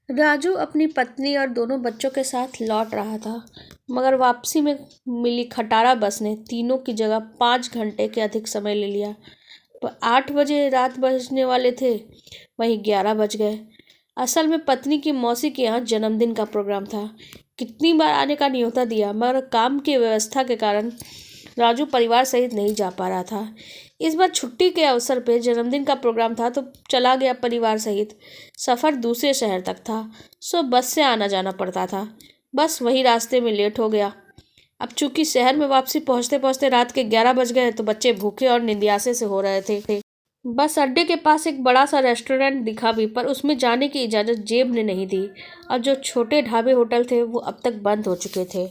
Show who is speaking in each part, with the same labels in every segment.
Speaker 1: राजू अपनी पत्नी और दोनों बच्चों के साथ लौट रहा था, मगर वापसी में मिली खटारा बस ने तीनों की जगह 5 घंटे के अधिक समय ले लिया। पर 8 बजे रात बजने वाले थे, वहीं 11 बज गए। असल में पत्नी की मौसी के यहाँ जन्मदिन का प्रोग्राम था। कितनी बार आने का न्योता दिया, मगर काम की व्यवस्था के कारण राजू परिवार सहित नहीं जा पा रहा था। इस बार छुट्टी के अवसर पे जन्मदिन का प्रोग्राम था तो चला गया परिवार सहित। सफ़र दूसरे शहर तक था, सो बस से आना जाना पड़ता था। बस वही रास्ते में लेट हो गया। अब चूंकि शहर में वापसी पहुंचते पहुंचते रात के 11 बज गए तो बच्चे भूखे और निंदियासे से हो रहे थे। बस अड्डे के पास एक बड़ा सा रेस्टोरेंट दिखा भी, पर उसमें जाने की इजाज़त जेब ने नहीं दी। और जो छोटे ढाबे होटल थे वो अब तक बंद हो चुके थे।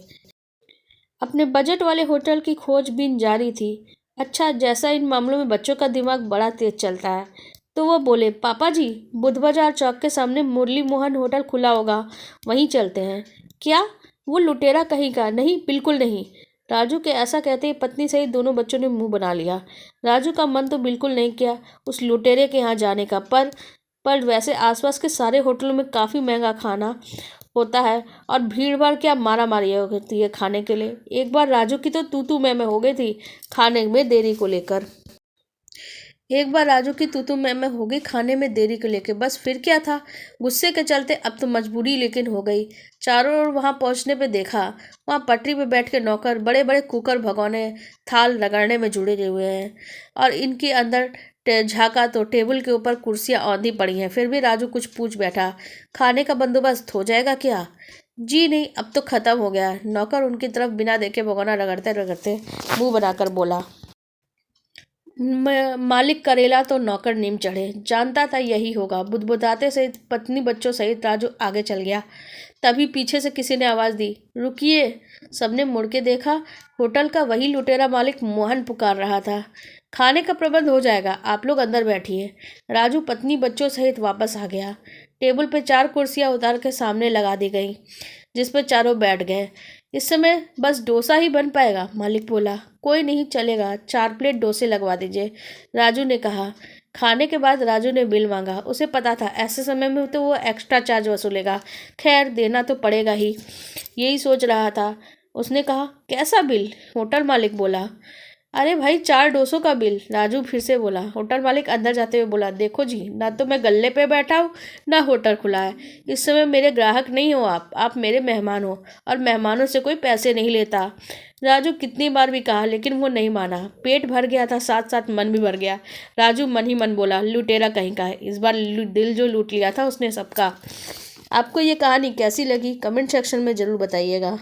Speaker 1: अपने बजट वाले होटल की खोजबीन जारी थी। अच्छा, जैसा इन मामलों में बच्चों का दिमाग बड़ा तेज चलता है, तो वो बोले, पापा जी, बुध बाजार चौक के सामने मुरली मोहन होटल खुला होगा, वहीं चलते हैं। क्या? वो लुटेरा कहीं का? नहीं, बिल्कुल नहीं। राजू के ऐसा कहते ही पत्नी सहित दोनों बच्चों ने मुंह बना लिया। राजू का मन तो बिल्कुल नहीं किया उस लुटेरे के यहाँ जाने का, पर वैसे आसपास के सारे होटलों में काफ़ी महंगा खाना होता है और भीड़ भाड़ क्या मारा मारी होती है खाने के लिए। एक बार राजू की तो तू मैं हो गई थी खाने में देरी को लेकर। खाने में देरी को लेकर, बस फिर क्या था, गुस्से के चलते अब तो मजबूरी लेकिन हो गई। चारों ओर वहां पहुंचने पे देखा, वहां पटरी पे बैठ के नौकर बड़े बड़े कुकर भगोने थाल रगड़ने में जुड़े हुए हैं और इनके अंदर झाँका तो टेबल के ऊपर कुर्सियां औंधी पड़ी हैं। फिर भी राजू कुछ पूछ बैठा, खाने का बंदोबस्त हो जाएगा क्या? जी नहीं, अब तो खत्म हो गया। नौकर उनकी तरफ बिना देखे भगोना रगड़ते रगड़ते मुंह बनाकर बोला। मालिक करेला तो नौकर नीम चढ़े, जानता था यही होगा। बुदबुदाते सहित पत्नी बच्चों सहित राजू आगे चल गया। तभी पीछे से किसी ने आवाज़ दी, रुकिए। सबने मुड़ के देखा, होटल का वही लुटेरा मालिक मोहन पुकार रहा था। खाने का प्रबंध हो जाएगा, आप लोग अंदर बैठिए। राजू पत्नी बच्चों सहित वापस आ गया। टेबल पर 4 कुर्सियां उतार के सामने लगा दी गई, जिस पर चारों बैठ गए। इस समय बस डोसा ही बन पाएगा, मालिक बोला। कोई नहीं, चलेगा, 4 प्लेट डोसे लगवा दीजिए, राजू ने कहा। खाने के बाद राजू ने बिल मांगा। उसे पता था ऐसे समय में तो वो एक्स्ट्रा चार्ज वसूलेगा, खैर देना तो पड़ेगा ही। यही सोच रहा था, उसने कहा, कैसा बिल? होटल मालिक बोला। अरे भाई, 4 डोसों का बिल, राजू फिर से बोला। होटल मालिक अंदर जाते हुए बोला, देखो जी, ना तो मैं गल्ले पे बैठा हूँ, ना होटल खुला है। इस समय मेरे ग्राहक नहीं हो आप मेरे मेहमान हो, और मेहमानों से कोई पैसे नहीं लेता। राजू कितनी बार भी कहा, लेकिन वो नहीं माना। पेट भर गया था, साथ साथ मन भी भर गया। राजू मन ही मन बोला, लुटेरा कहीं का है, इस बार दिल जो लूट लिया था उसने सबका। आपको ये कहानी कैसी लगी, कमेंट सेक्शन में ज़रूर बताइएगा।